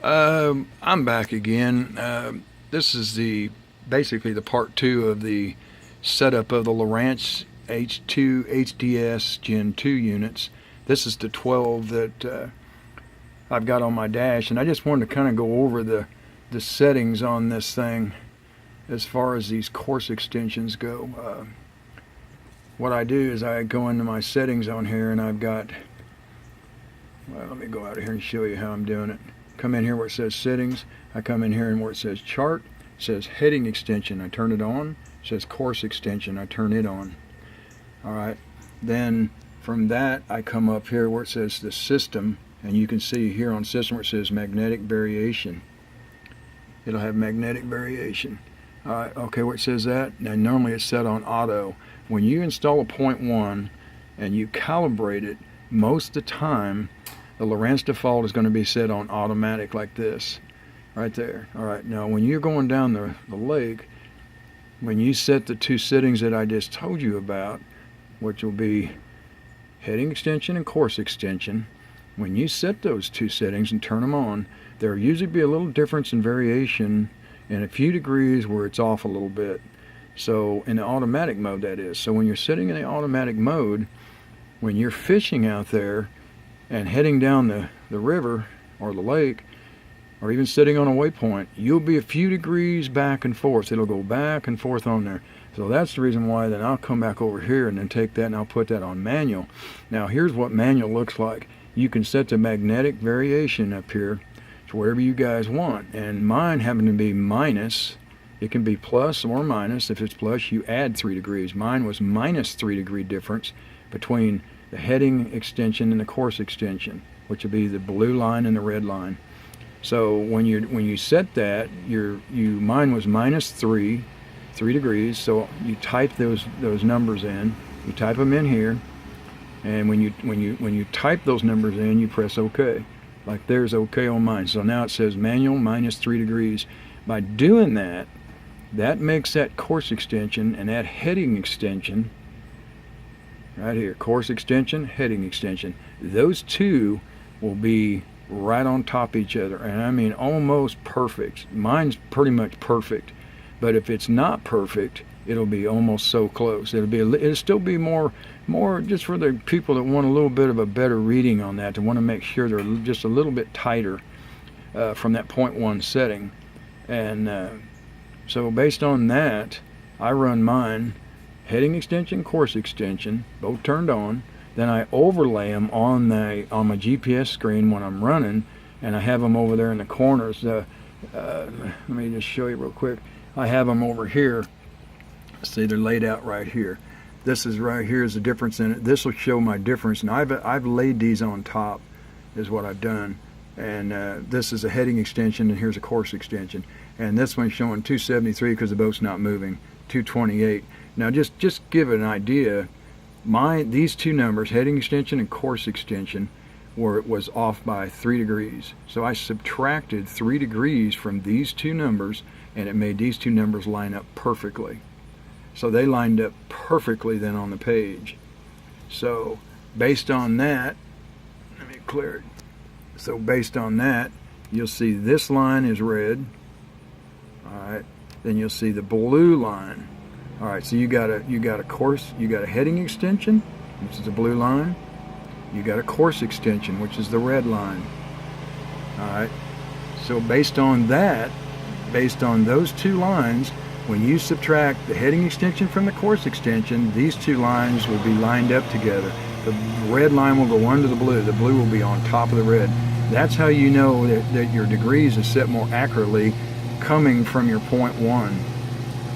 I'm back again. This is basically the part 2 of the setup of the Lowrance H2 HDS Gen 2 units. This is the 12 that I've got on my dash, and I just wanted to kind of go over the settings on this thing as far as these course extensions go. What I do is I go into my settings on here, and I've got, well, let me go out of here and show you how I'm doing it. Come in here where it says settings. I come in here and where it says chart, it says heading extension, I turn it on. It says course extension, I turn it on. Alright, then from that I come up here where it says the system, and you can see here on system where it says magnetic variation. It'll have magnetic variation. Alright, okay, where it says that, now normally it's set on auto. When you install a 0.1 and you calibrate it, most of the time the Lowrance default is going to be set on automatic like this, right there. Alright, now when you're going down the lake, when you set the two settings that I just told you about, which will be heading extension and course extension, when you set those two settings and turn them on, there'll usually be a little difference in variation in a few degrees where it's off a little bit. So in the automatic mode, that is. So when you're sitting in the automatic mode, when you're fishing out there and heading down the river or the lake, or even sitting on a waypoint, you'll be a few degrees back and forth. It'll go back and forth on there. So that's the reason why then I'll come back over here and then take that and I'll put that on manual. Now here's what manual looks like. You can set the magnetic variation up here to wherever you guys want. And mine happen to be minus. It can be plus or minus. If it's plus, you add 3 degrees. Mine was minus 3 degree difference between the heading extension and the course extension, which would be the blue line and the red line. So when you set that, mine was minus 3 degrees. So you type those numbers in. You type them in here, and when you type those numbers in, you press OK. Like there's OK on mine. So now it says manual minus 3 degrees. By doing that, that makes that course extension and that heading extension right here, course extension, heading extension, those two will be right on top of each other, and I mean almost perfect. Mine's pretty much perfect, but if it's not perfect, it'll be almost so close. It'll still be more just for the people that want a little bit of a better reading on that, to want to make sure they're just a little bit tighter from that 0.1 setting. And so based on that, I run mine heading extension, course extension, both turned on. Then I overlay them on my GPS screen when I'm running, and I have them over there in the corners. Let me just show you real quick. I have them over here. See, they're laid out right here. This is right here is the difference in it. This will show my difference, and I've laid these on top, is what I've done. And this is a heading extension, and here's a course extension. And this one's showing 273 because the boat's not moving. 228. Now just give it an idea. These two numbers, heading extension and course extension, was off by 3 degrees. So I subtracted 3 degrees from these two numbers, and it made these two numbers line up perfectly. So they lined up perfectly then on the page. So based on that, let me clear it. So based on that, you'll see this line is red. Alright, then you'll see the blue line. Alright, so you got a course, you got a heading extension, which is the blue line. You got a course extension, which is the red line. Alright, so based on that, based on those two lines, when you subtract the heading extension from the course extension, these two lines will be lined up together. The red line will go under the blue will be on top of the red. That's how you know that your degrees is set more accurately coming from your 0.1.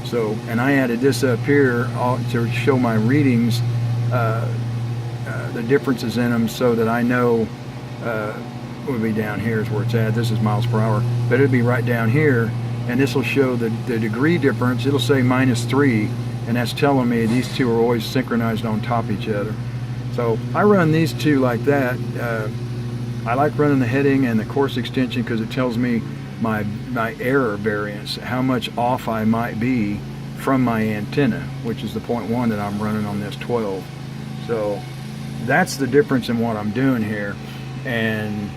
So, and I added this up here to show my readings, the differences in them, so that I know it would be down here is where it's at. This is miles per hour, but it'll be right down here, and this will show the degree difference. It'll say -3, and that's telling me these two are always synchronized on top of each other. So I run these two like that. I like running the heading and the course extension because it tells me my error variance, how much off I might be from my antenna, which is the 0.1 that I'm running on this 12. So that's the difference in what I'm doing here, and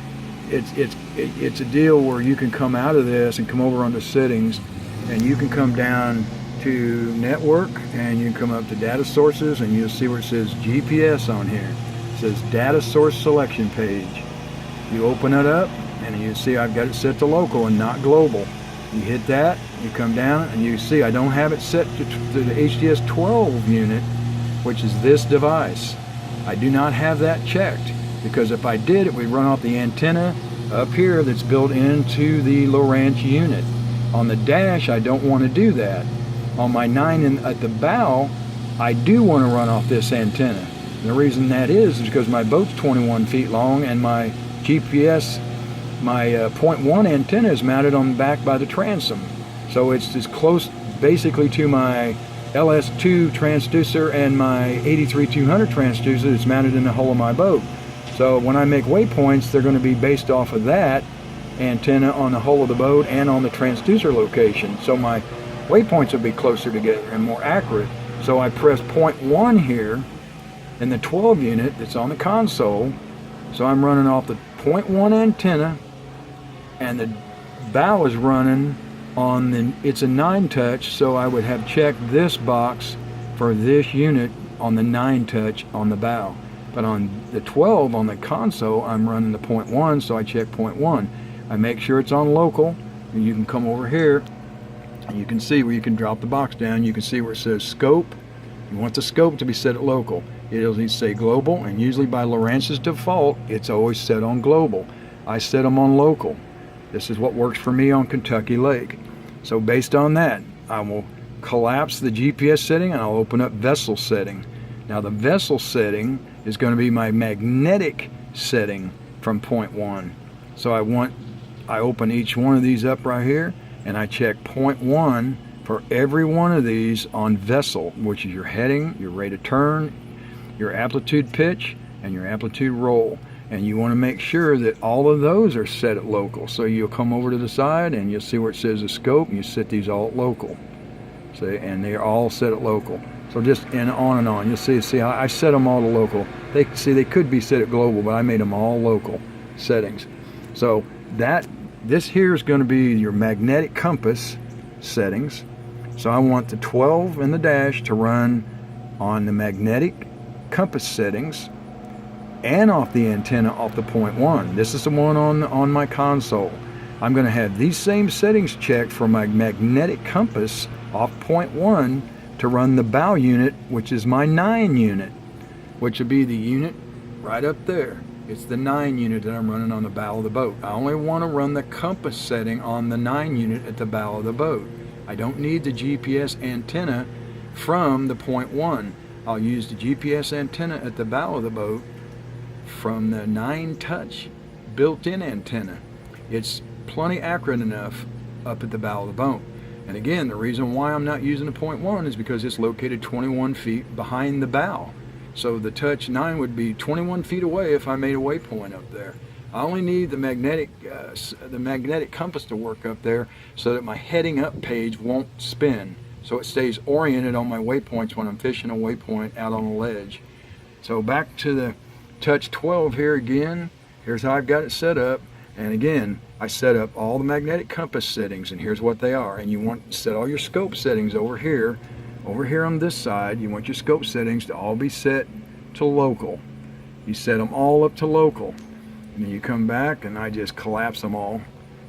it's a deal where you can come out of this and come over onto settings, and you can come down to network, and you can come up to data sources, and you'll see where it says GPS on here. It says data source selection page. You open it up, and you see I've got it set to local and not global. You hit that, you come down, and you see I don't have it set to the HDS 12 unit, which is this device. I do not have that checked, because if I did, it would run off the antenna up here that's built into the Lowrance unit. On the dash, I don't want to do that. On my 9 at the bow, I do want to run off this antenna. And the reason that is because my boat's 21 feet long, and my GPS, my .1 antenna is mounted on the back by the transom. So it's as close basically to my LS2 transducer and my 83200 transducer that's mounted in the hull of my boat. So when I make waypoints, they're going to be based off of that antenna on the hull of the boat and on the transducer location. So my waypoints will be closer together and more accurate. So I press .1 here in the 12 unit that's on the console. So I'm running off the .1 antenna, and the bow is running on the, it's a 9 touch, so I would have checked this box for this unit on the 9 touch on the bow. But on the 12 on the console, I'm running the .1, so I check .1. I make sure it's on local, and you can come over here, and you can see where you can drop the box down. You can see where it says scope. You want the scope to be set at local. It'll need to say global, and usually by Lowrance's default, it's always set on global. I set them on local. This is what works for me on Kentucky Lake. So based on that, I will collapse the GPS setting, and I'll open up vessel setting. Now the vessel setting is going to be my magnetic setting from .1. So I open each one of these up right here, and I check .1 for every one of these on vessel, which is your heading, your rate of turn, your amplitude pitch, and your amplitude roll. And you want to make sure that all of those are set at local. So you'll come over to the side, and you'll see where it says the scope, and you set these all at local. See, and they're all set at local. So just and on. You'll see how I set them all to local. They could be set at global, but I made them all local settings. So this here is going to be your magnetic compass settings. So I want the 12 and the dash to run on the magnetic compass settings and off the antenna off the .1. This is the one on my console. I'm going to have these same settings checked for my magnetic compass off .1 to run the bow unit, which is my 9 unit, which would be the unit right up there. It's the 9 unit that I'm running on the bow of the boat. I only want to run the compass setting on the 9 unit at the bow of the boat. I don't need the GPS antenna from the .1. I'll use the GPS antenna at the bow of the boat from the 9 touch built-in antenna. It's plenty accurate enough up at the bow of the boat. And again, the reason why I'm not using the .1 is because it's located 21 feet behind the bow. So the touch 9 would be 21 feet away if I made a waypoint up there. I only need the magnetic compass to work up there so that my heading up page won't spin. So it stays oriented on my waypoints when I'm fishing a waypoint out on a ledge. So back to the touch 12 here again. Here's how I've got it set up. And again, I set up all the magnetic compass settings, and here's what they are. And you want to set all your scope settings over here on this side. You want your scope settings to all be set to local. You set them all up to local. And then you come back, and I just collapse them all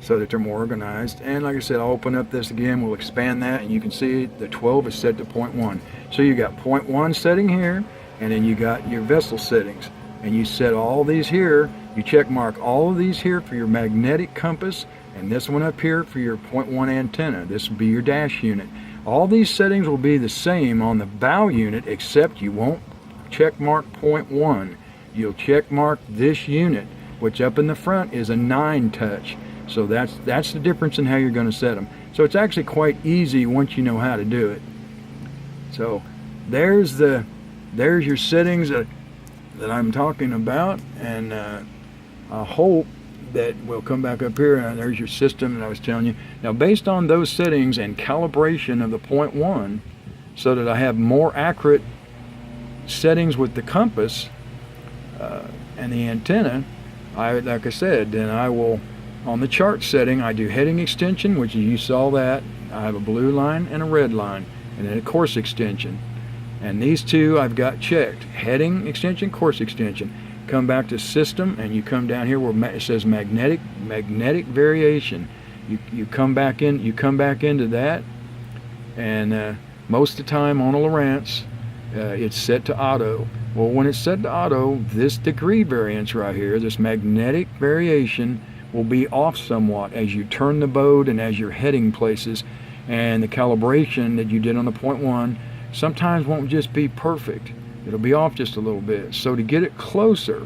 so that they're more organized. And like I said, I'll open up this again. We'll expand that, and you can see the 12 is set to .1. So you got .1 setting here, and then you got your vessel settings. And you set all these here. You check mark all of these here for your magnetic compass, and this one up here for your .1 antenna. This will be your dash unit. All these settings will be the same on the bow unit, except you won't check mark .1. You'll check mark this unit, which up in the front is a 9 touch. So that's the difference in how you're going to set them. So it's actually quite easy once you know how to do it. So there's your settings that I'm talking about, and I hope that we'll come back up here, and there's your system that I was telling you. Now based on those settings and calibration of the .1, so that I have more accurate settings with the compass and the antenna, like I said, then I will On the chart setting, I do heading extension, which you saw that. I have a blue line and a red line, and then a course extension. And these two I've got checked. Heading extension, course extension. Come back to system, and you come down here where it says magnetic variation. You come back into that, and most of the time on a Lowrance, it's set to auto. Well, when it's set to auto, this degree variance right here, this magnetic variation, will be off somewhat as you turn the boat and as you're heading places, and the calibration that you did on the 0.1 sometimes won't just be perfect. It'll be off just a little bit. So to get it closer,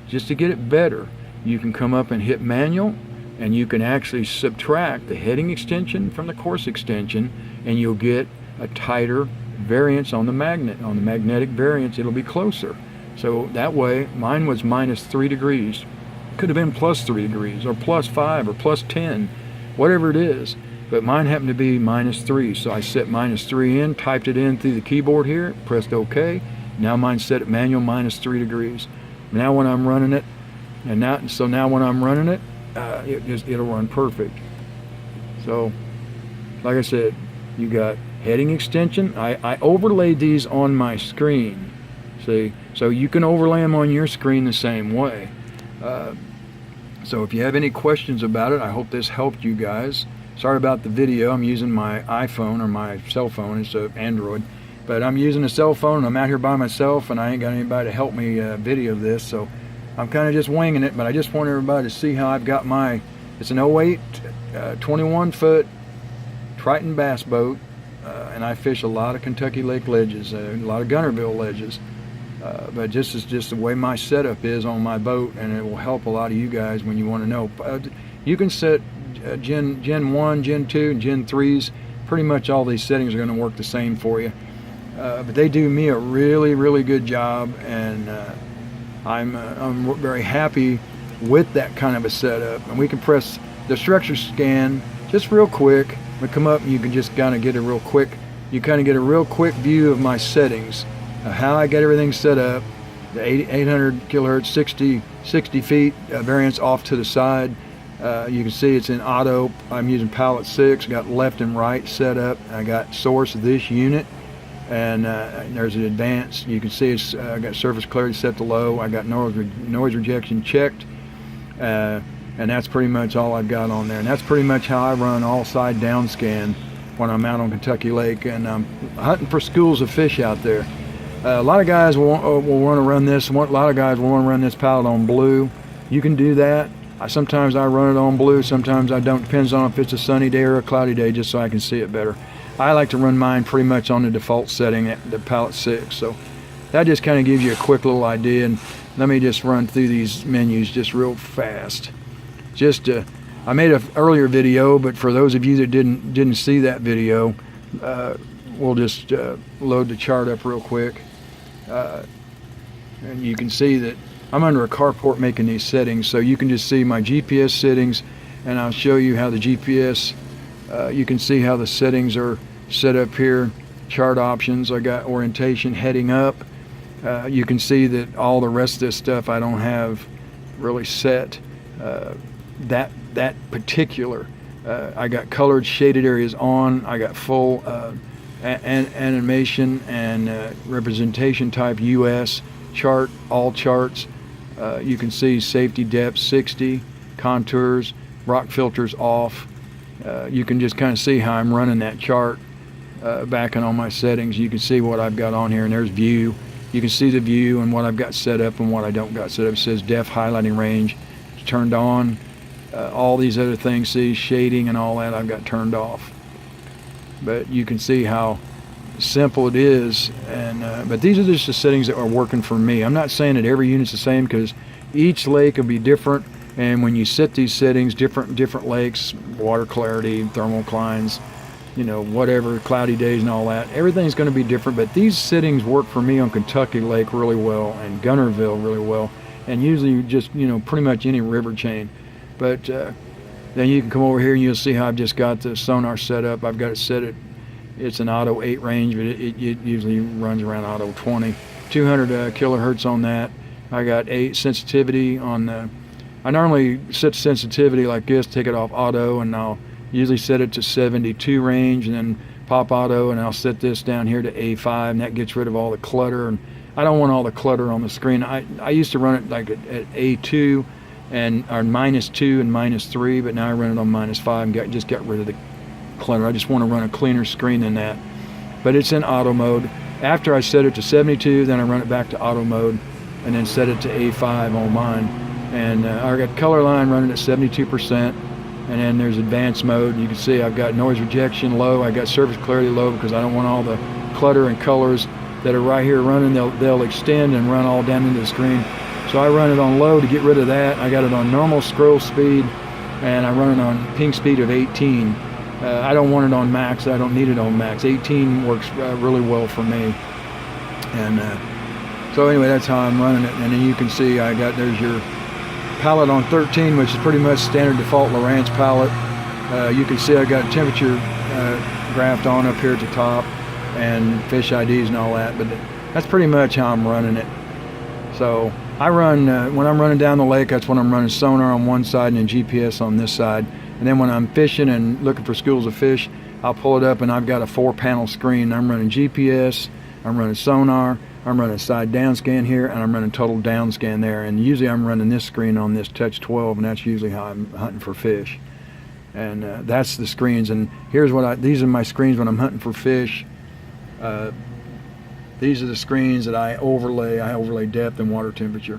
just to get it better, you can come up and hit manual, and you can actually subtract the heading extension from the course extension, and you'll get a tighter variance on the magnetic variance. It'll be closer. So that way, mine was -3 degrees. Could have been +3 degrees or +5 or +10, whatever it is. But mine happened to be -3, so I set -3 in, typed it in through the keyboard here, pressed OK. Now mine's set at manual -3 degrees. Now when I'm running it, now when I'm running it, it'll run perfect. So, like I said, you got heading extension. I overlaid these on my screen. See, so you can overlay them on your screen the same way. So if you have any questions about it, I hope this helped you guys. Sorry about the video. I'm using my iPhone or my cell phone. It's an Android. But I'm using a cell phone, and I'm out here by myself, and I ain't got anybody to help me video this. So I'm kind of just winging it, but I just want everybody to see how I've got my, it's an '08 21-foot Triton bass boat, and I fish a lot of Kentucky Lake ledges, a lot of Gunnerville ledges. But this is just the way my setup is on my boat, and it will help a lot of you guys when you want to know. You can set Gen 1, Gen 2, and Gen 3s. Pretty much all these settings are going to work the same for you. But they do me a really good job, and I'm very happy with that kind of a setup. And we can press the structure scan just real quick. We come up, and you can just kind of get a real quick. You kind of get a real quick view of my settings. How I get everything set up, the 800 kilohertz, 60 feet variance off to the side. You can see it's in auto. I'm using palette 6, got left and right set up. I got source of this unit, and there's an advanced. You can see it's got surface clarity set to low. I got noise rejection checked, and that's pretty much all I've got on there. And that's pretty much how I run all side down scan when I'm out on Kentucky Lake and I'm hunting for schools of fish out there. A lot of guys will want to run this. A lot of guys will want to run this palette on blue. You can do that. Sometimes I run it on blue. Sometimes I don't. Depends on if it's a sunny day or a cloudy day, just so I can see it better. I like to run mine pretty much on the default setting at the palette 6. So that just kind of gives you a quick little idea. And let me just run through these menus just real fast. I made an earlier video, but for those of you that didn't see that video, we'll just load the chart up real quick. And you can see that I'm under a carport making these settings, so you can just see my GPS settings, and I'll show you how the GPS, you can see how the settings are set up here. Chart options, I got orientation heading up. You can see that all the rest of this stuff I don't have really set. That particular, I got colored shaded areas on. I got full animation and representation type US chart, all charts. You can see safety depth 60, contours, rock filters off. You can just kind of see how I'm running that chart. Backing on my settings, you can see what I've got on here, and there's view. You can see the view and what I've got set up and what I don't got set up. It says depth highlighting range, it's turned on. All these other things, see shading and all that, I've got turned off. But you can see how simple it is, and but these are just the settings that are working for me. I'm not saying that every unit's the same, because each lake will be different, and when you set these settings, different lakes, water clarity, thermal inclines, you know, whatever, cloudy days and all that, everything's going to be different. But these settings work for me on Kentucky Lake really well, and Gunnerville really well, and usually just, you know, pretty much any river chain. But then you can come over here and you'll see how I've just got the sonar set up. I've got it set at, it's an auto 8 range, but it usually runs around auto 20. 200 kilohertz on that. I got 8 sensitivity on the I normally set sensitivity like this, take it off auto, and I'll usually set it to 72 range, and then pop auto, and I'll set this down here to A5, and that gets rid of all the clutter. And I don't want all the clutter on the screen. I used to run it like at A2 and or -2 and -3, but now I run it on -5 and just got rid of the clutter. I just want to run a cleaner screen than that. But it's in auto mode. After I set it to 72, then I run it back to auto mode, and then set it to A5 on mine. And I got color line running at 72%, and then there's advanced mode. You can see I've got noise rejection low, I got surface clarity low, because I don't want all the clutter and colors that are right here running. They'll extend and run all down into the screen. So I run it on low to get rid of that. I got it on normal scroll speed, and I run it on ping speed of 18. I don't want it on max. I don't need it on max. 18 works really well for me. And so anyway, that's how I'm running it. And then you can see there's your palette on 13, which is pretty much standard default Lowrance palette. You can see I got temperature graphed on up here at the top, and fish IDs and all that, but that's pretty much how I'm running it. So I run, when I'm running down the lake, that's when I'm running sonar on one side and then GPS on this side. And then when I'm fishing and looking for schools of fish, I'll pull it up and I've got a 4-panel screen. I'm running GPS, I'm running sonar, I'm running side down scan here, and I'm running total down scan there. And usually I'm running this screen on this Touch 12, and that's usually how I'm hunting for fish. And that's the screens. And here's these are my screens when I'm hunting for fish. These are the screens that I overlay. I overlay depth and water temperature,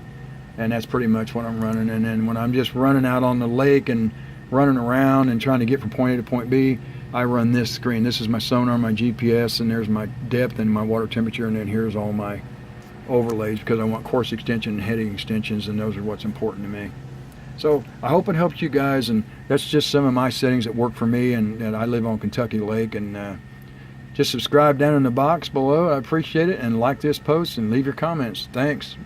and that's pretty much what I'm running. And then when I'm just running out on the lake and running around and trying to get from point A to point B, I run this screen. This is my sonar, my GPS, and there's my depth and my water temperature, and then here's all my overlays, because I want course extension and heading extensions, and those are what's important to me. So I hope it helps you guys, and that's just some of my settings that work for me, and I live on Kentucky Lake. And just subscribe down in the box below. I appreciate it, and like this post and leave your comments. Thanks.